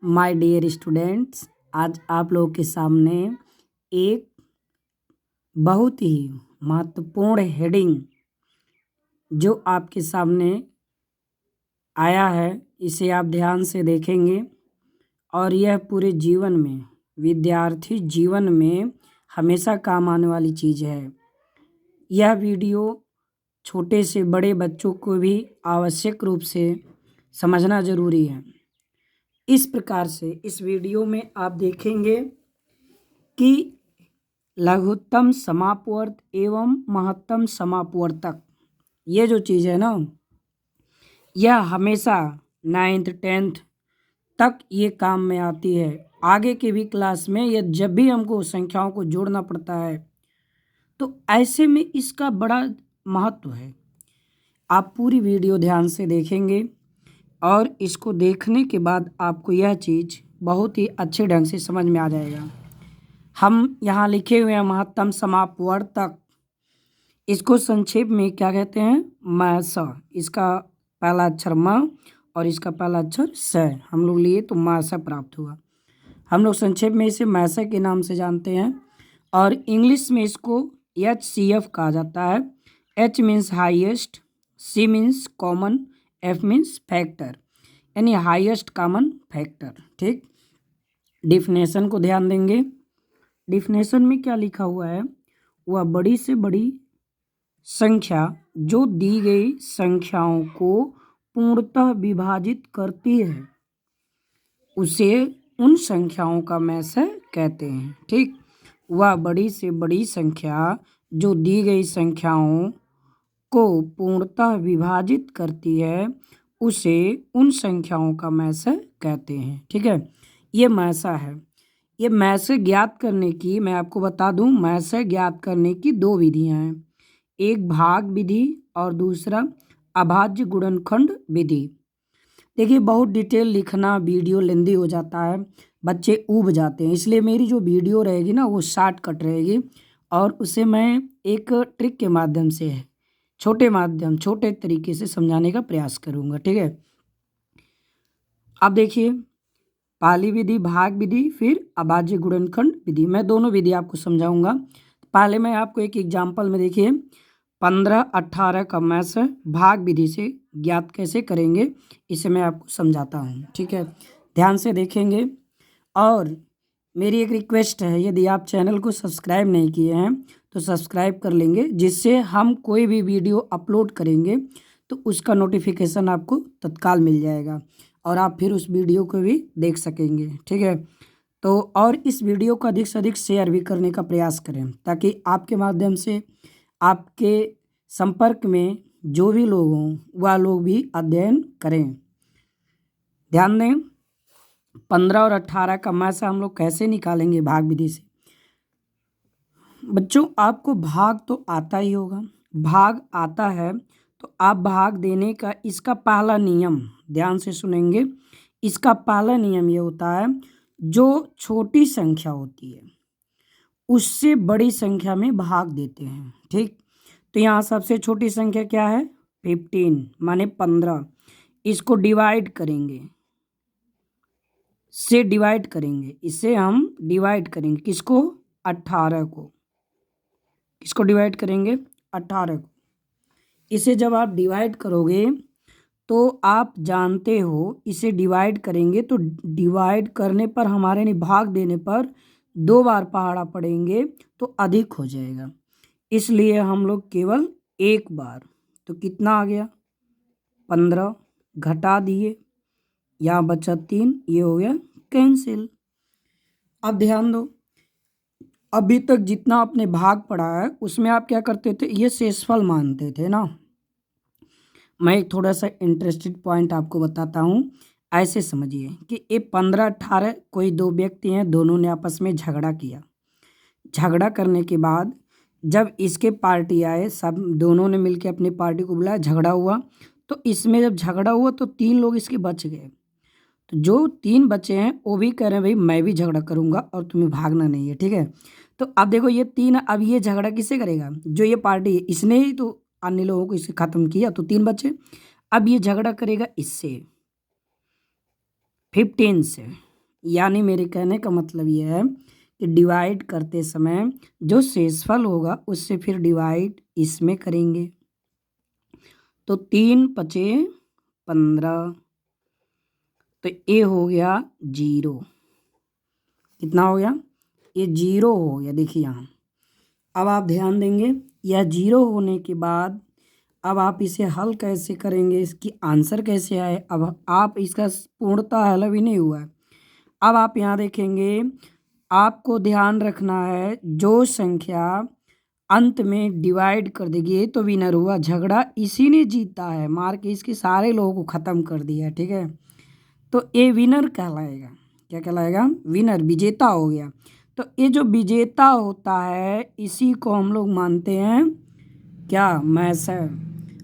My dear students, आज आप लोगों के सामने एक बहुत ही महत्वपूर्ण हेडिंग जो आपके सामने आया है, इसे आप ध्यान से देखेंगे और यह पूरे जीवन में, विद्यार्थी जीवन में हमेशा काम आने वाली चीज़ है। यह वीडियो छोटे से बड़े बच्चों को भी आवश्यक रूप से समझना ज़रूरी है। इस प्रकार से इस वीडियो में आप देखेंगे कि लघुत्तम समापवर्त एवं महत्तम समापवर्तक, ये जो चीज़ है ना, यह हमेशा 9th 10th तक ये काम में आती है। आगे के भी क्लास में यह जब भी हमको संख्याओं को जोड़ना पड़ता है तो ऐसे में इसका बड़ा महत्व है। आप पूरी वीडियो ध्यान से देखेंगे और इसको देखने के बाद आपको यह चीज़ बहुत ही अच्छे ढंग से समझ में आ जाएगा। हम यहाँ लिखे हुए हैं महत्तम समापवर्तक, इसको संक्षेप में क्या कहते हैं? म स। इसका पहला अक्षर म और इसका पहला अक्षर स हम लोग लिए तो म स प्राप्त हुआ। हम लोग संक्षेप में इसे म स के नाम से जानते हैं और इंग्लिश में इसको HCF कहा जाता है। H means highest, C means common, F means factor, यानी हाईएस्ट कॉमन फैक्टर। ठीक, डिफिनेशन को ध्यान देंगे। डिफिनेशन में क्या लिखा हुआ है? वह बड़ी से बड़ी संख्या जो दी गई संख्याओं को पूर्णतः विभाजित करती है उसे उन संख्याओं का मैसे कहते हैं। ठीक, वह बड़ी से बड़ी संख्या जो दी गई संख्याओं को पूर्णतः विभाजित करती है उसे उन संख्याओं का मैसे कहते हैं। ठीक है, ये मैसा है। ये मैसे ज्ञात करने की, मैं आपको बता दूं, मैसे ज्ञात करने की दो विधियां हैं, एक भाग विधि और दूसरा अभाज्य गुणनखंड विधि। देखिए, बहुत डिटेल लिखना वीडियो लेंदी हो जाता है, बच्चे ऊब जाते हैं, इसलिए मेरी जो वीडियो रहेगी ना वो शॉर्टकट रहेगी और उसे मैं एक ट्रिक के माध्यम से छोटे तरीके से समझाने का प्रयास करूँगा। ठीक है, अब देखिए, पहली विधि भाग विधि, फिर अभाज्य गुणनखंड विधि। मैं दोनों विधि आपको समझाऊंगा। पहले मैं आपको एक एग्जाम्पल में, देखिए 15 18 का मैसे भाग विधि से ज्ञात कैसे करेंगे इसे मैं आपको समझाता हूँ। ठीक है, ध्यान से देखेंगे और मेरी एक रिक्वेस्ट है, यदि आप चैनल को सब्सक्राइब नहीं किए हैं तो सब्सक्राइब कर लेंगे, जिससे हम कोई भी वीडियो अपलोड करेंगे तो उसका नोटिफिकेशन आपको तत्काल मिल जाएगा और आप फिर उस वीडियो को भी देख सकेंगे। ठीक है, तो और इस वीडियो को अधिक से अधिक शेयर भी करने का प्रयास करें ताकि आपके माध्यम से आपके संपर्क में जो भी लोग हों वह लोग भी अध्ययन करें। ध्यान दें, 15 और 18 का मैसा हम लोग कैसे निकालेंगे भाग विधि से? बच्चों, आपको भाग तो आता ही होगा, भाग आता है तो आप भाग देने का, इसका पहला नियम ध्यान से सुनेंगे, इसका पहला नियम ये होता है, जो छोटी संख्या होती है उससे बड़ी संख्या में भाग देते हैं। ठीक, तो यहाँ सबसे छोटी संख्या क्या है? 15 माने 15। इसको डिवाइड करेंगे, से डिवाइड करेंगे, इसे हम डिवाइड करेंगे किसको? 18 को। किसको डिवाइड करेंगे? 18 को। इसे जब आप डिवाइड करोगे तो आप जानते हो, इसे डिवाइड करेंगे तो डिवाइड करने पर हमारे नहीं, भाग देने पर 2 बार पहाड़ा पड़ेंगे तो अधिक हो जाएगा, इसलिए हम लोग केवल एक बार। तो कितना आ गया? 15 घटा दिए, यहाँ बचा 3, ये हो गया कैंसिल। अब ध्यान दो, अभी तक जितना आपने भाग पढ़ा है उसमें आप क्या करते थे? ये शेषफल मानते थे ना। मैं एक थोड़ा सा इंटरेस्टेड पॉइंट आपको बताता हूँ, ऐसे समझिए कि ये 15 18 कोई दो व्यक्ति हैं, दोनों ने आपस में झगड़ा किया। झगड़ा करने के बाद जब इसके पार्टी आए, सब दोनों ने मिलकर अपनी पार्टी को बुलाया, झगड़ा हुआ, तो इसमें जब झगड़ा हुआ तो 3 लोग इसके बच गए। तो जो 3 बचे हैं वो भी कह रहे हैं भाई मैं भी झगड़ा करूंगा और तुम्हें भागना नहीं है। ठीक है, तो अब देखो ये 3, अब ये झगड़ा किससे करेगा? जो ये पार्टी है, इसने ही तो अन्य लोगों को इसे खत्म किया, तो 3 बचे। अब ये झगड़ा करेगा इससे, 15 से। यानी मेरे कहने का मतलब यह है कि डिवाइड करते समय जो शेषफल होगा उससे फिर डिवाइड इसमें करेंगे। तो 3 पचे 15, तो ये हो गया 0। कितना हो गया? ये 0 हो गया। देखिए यहाँ अब आप ध्यान देंगे, यह 0 होने के बाद अब आप इसे हल कैसे करेंगे, इसकी आंसर कैसे आए। अब आप इसका पूर्णतः हल अभी नहीं हुआ है। अब आप यहाँ देखेंगे, आपको ध्यान रखना है जो संख्या अंत में डिवाइड कर देगी ये तो विनर हुआ। झगड़ा इसी ने जीता है, मार के इसके सारे लोगों को ख़त्म कर दिया है। ठीक है, तो ये विनर कहलाएगा। क्या कहलाएगा? विनर, विजेता हो गया। तो ये जो विजेता होता है इसी को हम लोग मानते हैं क्या? मैसय।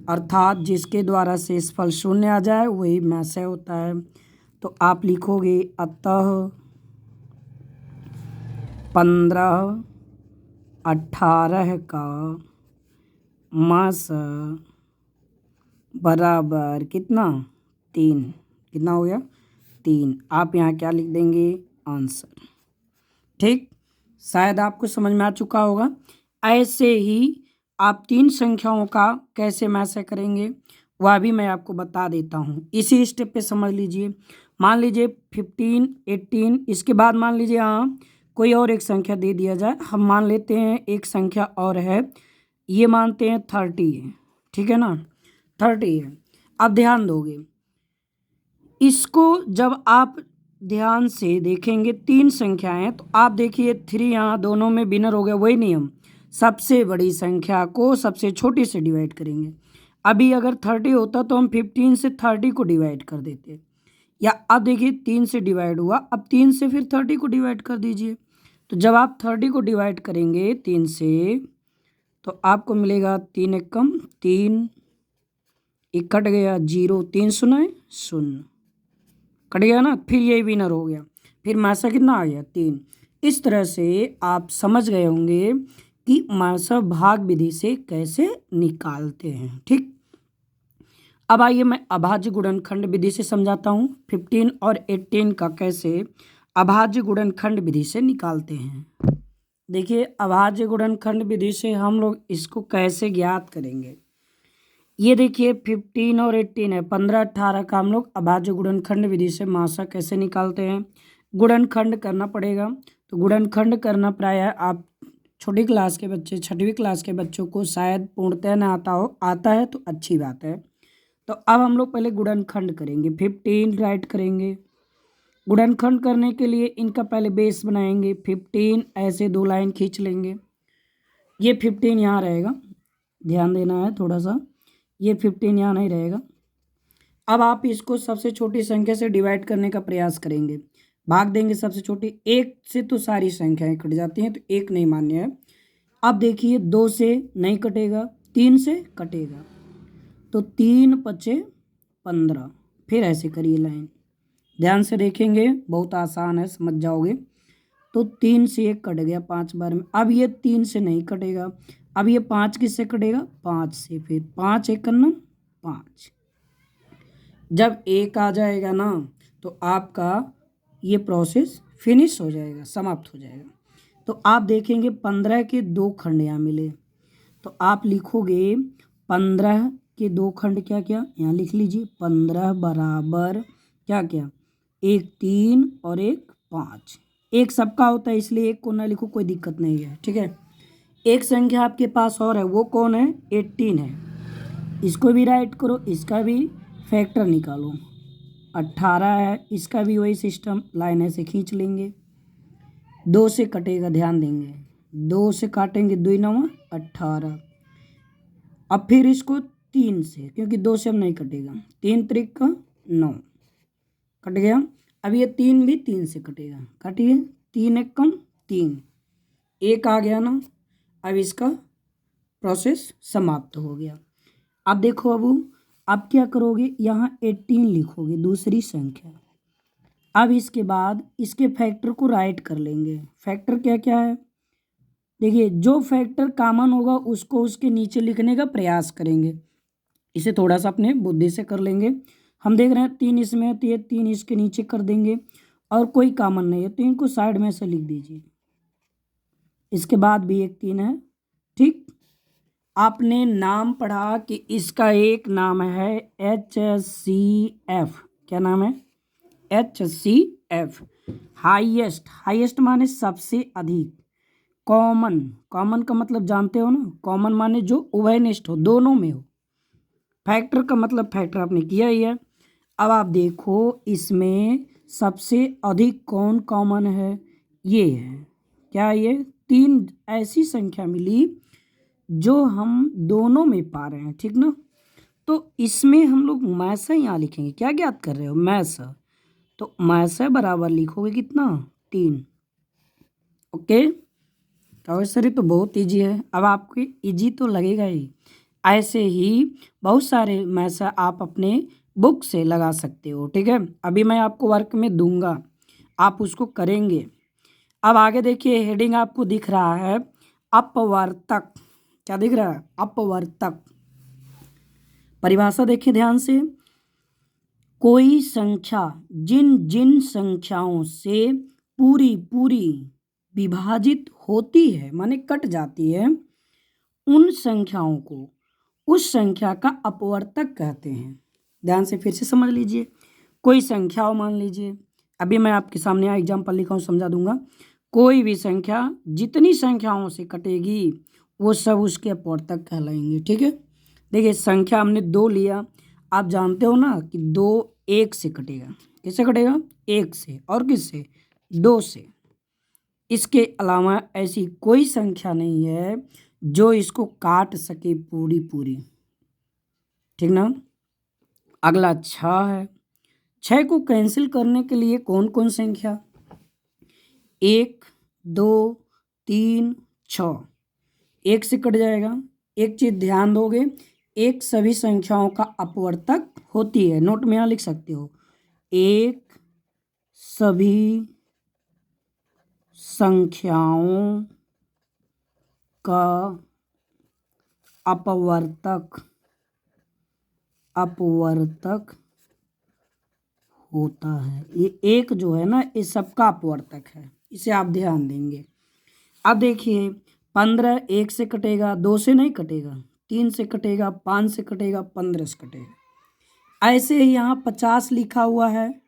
अर्थात जिसके द्वारा शेषफल शून्य आ जाए वही मैसय होता है। तो आप लिखोगे अतः 15 18 का मास बराबर कितना? 3। कितना हो गया? 3। आप यहाँ क्या लिख देंगे? आंसर। ठीक, शायद आपको समझ में आ चुका होगा। ऐसे ही आप 3 संख्याओं का कैसे मैसे करेंगे वह भी मैं आपको बता देता हूँ। इसी स्टेप पे समझ लीजिए। मान लीजिए 15 18, इसके बाद मान लीजिए हाँ कोई और एक संख्या दे दिया जाए। हम मान लेते हैं एक संख्या और है, ये मानते हैं 30 है। ठीक है ना, 30 है। अब ध्यान दोगे, इसको जब आप ध्यान से देखेंगे 3 संख्याएं, तो आप देखिए 3 यहाँ दोनों में विनर हो गया। वही नियम, सबसे बड़ी संख्या को सबसे छोटी से डिवाइड करेंगे। अभी अगर 30 होता तो हम 15 से 30 को डिवाइड कर देते, या अब देखिए 3 से डिवाइड हुआ, अब 3 से फिर 30 को डिवाइड कर दीजिए। तो जब आप 30 को डिवाइड करेंगे 3 से, तो आपको मिलेगा 3 एकम 3, एक कट गया 0, 3 शून्य 0 कट गया ना, फिर ये विनर हो गया। फिर मासा कितना आ गया? 3। इस तरह से आप समझ गए होंगे कि मासा भाग विधि से कैसे निकालते हैं। ठीक, अब आइए मैं अभाज्य गुणनखंड विधि से समझाता हूँ 15 और 18 का कैसे अभाज्य गुणनखंड विधि से निकालते हैं। देखिए अभाज्य गुणनखंड विधि से हम लोग इसको कैसे ज्ञात करेंगे। ये देखिए 15 और 18 है, 15 18 का हम लोग अभाज्य गुणनखंड विधि से मासा कैसे निकालते हैं। गुणनखंड करना पड़ेगा। तो गुणनखंड करना प्रायः आप छोटी क्लास के बच्चे, 6वीं क्लास के बच्चों को शायद पूर्णतः ना आता हो, आता है तो अच्छी बात है। तो अब हम लोग पहले गुणनखंड करेंगे। 15 राइट करेंगे। गुणनखंड करने के लिए इनका पहले बेस बनाएंगे। 15 ऐसे 2 लाइन खींच लेंगे। ये 15 यहाँ रहेगा, ध्यान देना है थोड़ा सा। ये 15 यहाँ नहीं रहेगा। अब आप इसको सबसे छोटी संख्या से डिवाइड करने का प्रयास करेंगे, भाग देंगे सबसे छोटी। 1 से तो सारी संख्याएं कट जाती हैं, तो 1 नहीं मान्य है। अब देखिए 2 से नहीं कटेगा, 3 से कटेगा, तो 3 पचे 15। फिर ऐसे करिए लाइन, ध्यान से देखेंगे, बहुत आसान है, समझ जाओगे। तो 3 से 1 कट गया 5 बार में। अब ये 3 से नहीं कटेगा, अब ये 5 किससे कटेगा? 5 से। फिर 5 1 करना 5। जब 1 आ जाएगा ना तो आपका ये प्रोसेस फिनिश हो जाएगा, समाप्त हो जाएगा। तो आप देखेंगे 15 के 2 खंड यहाँ मिले, तो आप लिखोगे 15 के 2 खंड क्या क्या, यहाँ लिख लीजिए। 15 बराबर क्या क्या, एक 3 और एक 5। एक सबका होता है इसलिए एक को ना लिखो, कोई दिक्कत नहीं है। ठीक है, एक संख्या आपके पास और है, वो कौन है? 18 है। इसको भी राइट करो, इसका भी फैक्टर निकालो। 18 है, इसका भी वही सिस्टम, लाइन ऐसे खींच लेंगे। 2 से कटेगा, ध्यान देंगे, 2 से काटेंगे, 2 9 18। अब फिर इसको 3 से, क्योंकि 2 से अब नहीं कटेगा, 3 त्रिक 9 कट गया। अब ये 3 भी 3 से कटेगा, काटिए। 3 1 कम 3, 1 आ गया ना। अब इसका प्रोसेस समाप्त हो गया। अब देखो अब क्या करोगे, यहाँ 18 लिखोगे, दूसरी संख्या। अब इसके बाद इसके फैक्टर को राइट कर लेंगे। फैक्टर क्या क्या है, देखिए जो फैक्टर कॉमन होगा उसको उसके नीचे लिखने का प्रयास करेंगे। इसे थोड़ा सा अपने बुद्धि से कर लेंगे। हम देख रहे हैं 3 इसमें है, तो ये 3 इसके नीचे कर देंगे। और कोई कॉमन नहीं है, तो इनको साइड में से लिख दीजिए। इसके बाद भी एक 3 है। ठीक, आपने नाम पढ़ा कि इसका एक नाम है HCF। क्या नाम है? HCF। हाईएस्ट, हाईएस्ट माने सबसे अधिक। कॉमन, कॉमन का मतलब जानते हो ना, कॉमन माने जो उभयनिष्ठ हो, दोनों में हो। फैक्टर का मतलब फैक्टर आपने किया ही है। अब आप देखो इसमें सबसे अधिक कौन कॉमन है, ये है। क्या ये 3 ऐसी संख्या मिली जो हम दोनों में पा रहे हैं, ठीक ना। तो इसमें हम लोग मैसा यहाँ लिखेंगे। क्या ज्ञात कर रहे हो? मैसा। तो मैसा बराबर लिखोगे कितना? 3। ओके, तो सर ये तो बहुत ईजी है। अब आपको ईजी तो लगेगा ही। ऐसे ही बहुत सारे मैसा आप अपने बुक से लगा सकते हो, ठीक है। अभी मैं आपको वर्क में दूंगा, आप उसको करेंगे। अब आगे देखिए, हेडिंग आपको दिख रहा है अपवर्तक। क्या दिख रहा है? अपवर्तक। परिभाषा देखिए ध्यान से। कोई संख्या जिन जिन संख्याओं से पूरी पूरी विभाजित होती है, माने कट जाती है, उन संख्याओं को उस संख्या का अपवर्तक कहते हैं। ध्यान से फिर से समझ लीजिए। कोई संख्या हो, मान लीजिए, अभी मैं आपके सामने एग्जाम्पल लिखा हूँ, समझा दूंगा। कोई भी संख्या जितनी संख्याओं से कटेगी वो सब उसके अपवर्तक कहलाएंगे, ठीक है। देखिए संख्या हमने 2 लिया, आप जानते हो ना कि 2 1 से कटेगा। किससे कटेगा? 1 से। और किससे? 2 से। इसके अलावा ऐसी कोई संख्या नहीं है जो इसको काट सके पूरी पूरी, ठीक ना। अगला 6 है। 6 को कैंसिल करने के लिए कौन कौन संख्या? 1 2 3 6, 1 से कट जाएगा। एक चीज ध्यान दोगे, एक सभी संख्याओं का अपवर्तक होती है। नोट में यहाँ लिख सकते हो, एक सभी संख्याओं का अपवर्तक होता है। ये एक जो है ना, ये सबका अपवर्तक है, इसे आप ध्यान देंगे। अब देखिए 15 1 से कटेगा, 2 से नहीं कटेगा, 3 से कटेगा, 5 से कटेगा, 15 से कटेगा। ऐसे ही यहाँ 50 लिखा हुआ है।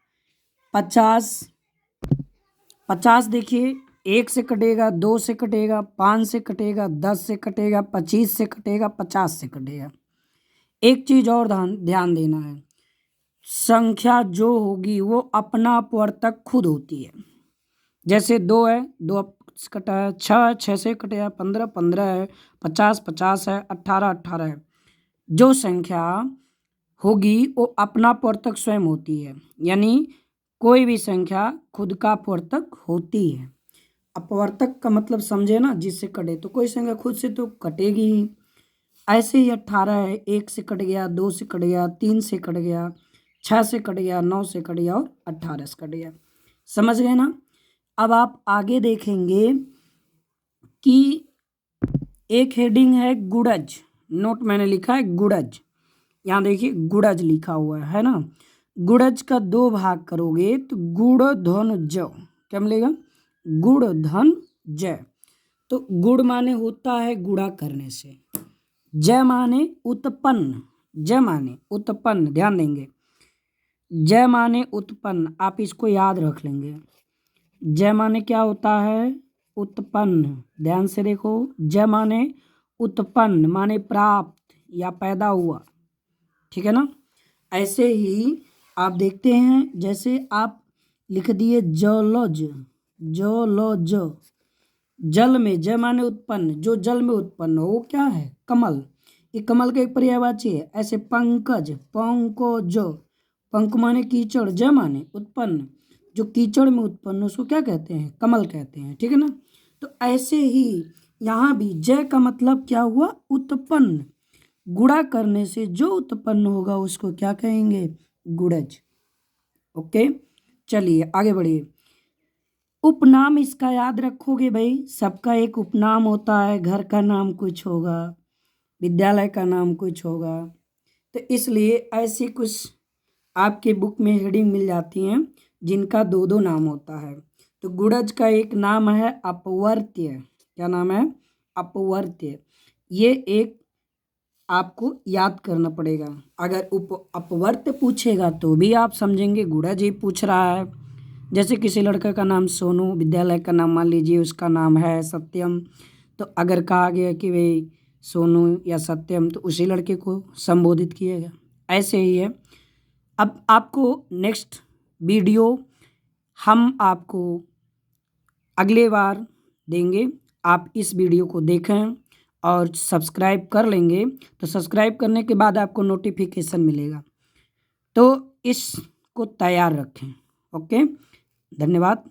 50 देखिए 1 से कटेगा, 2 से कटेगा, 5 से कटेगा, 10 से कटेगा, 25 से कटेगा, 50 से कटेगा। एक चीज और ध्यान देना है, संख्या जो होगी वो अपना अपवर्तक खुद होती है। जैसे 2 है, 2 से कटा है, 6 से कटेगा, 15 है, 50 है, 18 है। जो संख्या होगी वो अपना अपवर्तक स्वयं होती है, यानी कोई भी संख्या खुद का अपवर्तक होती है। अपवर्तक का मतलब समझे ना, जिससे कटे, तो कोई संख्या खुद से तो कटेगी ही। ऐसे ही 18 है, 1 से कट गया, 2 से कट गया, 3 से कट गया, 6 से कट गया, 9 से कट गया और 18 से कट गया। समझ गए ना। अब आप आगे देखेंगे कि एक हेडिंग है गुणज। नोट मैंने लिखा है गुणज। यहाँ देखिए गुणज लिखा हुआ है ना। गुणज का 2 भाग करोगे तो गुण धन ज, क्या मिलेगा? गुण धन ज। तो गुण माने होता है गुणा करने से, ज माने उत्पन्न, ज माने उत्पन्न, ध्यान देंगे। ज माने उत्पन्न, आप इसको याद रख लेंगे। ज माने क्या होता है? उत्पन्न। ध्यान से देखो, ज माने उत्पन्न, माने प्राप्त या पैदा हुआ, ठीक है ना। ऐसे ही आप देखते हैं, जैसे आप लिख दिए जलज, जलज। जल में, ज माने उत्पन्न, जो जल में उत्पन्न हो वो क्या है? कमल। ये कमल का एक पर्यायवाची है। ऐसे पंकज, पंकज, पंक माने कीचड़, ज माने उत्पन्न, जो कीचड़ में उत्पन्न उसको क्या कहते हैं? कमल कहते हैं, ठीक है ना। तो ऐसे ही यहाँ भी ज का मतलब क्या हुआ? उत्पन्न। गुणा करने से जो उत्पन्न होगा उसको क्या कहेंगे? गुणज। ओके, चलिए आगे बढ़िए। उपनाम इसका याद रखोगे भाई, सबका एक उपनाम होता है। घर का नाम कुछ होगा, विद्यालय का नाम कुछ होगा, तो इसलिए ऐसी कुछ आपके बुक में हेडिंग मिल जाती हैं जिनका दो दो नाम होता है। तो गुड़ज का एक नाम है अपवर्त्य। क्या नाम है? अपवर्त्य। ये एक आपको याद करना पड़ेगा। अगर अपवर्त्य पूछेगा तो भी आप समझेंगे गुड़ज ही पूछ रहा है। जैसे किसी लड़के का नाम सोनू, विद्यालय का नाम मान लीजिए उसका नाम है सत्यम, तो अगर कहा गया कि भाई सोनू या सत्यम, तो उसी लड़के को संबोधित किएगा। ऐसे ही है। अब आपको नेक्स्ट वीडियो हम आपको अगले बार देंगे। आप इस वीडियो को देखें और सब्सक्राइब कर लेंगे तो सब्सक्राइब करने के बाद आपको नोटिफिकेशन मिलेगा, तो इसको तैयार रखें। ओके, धन्यवाद।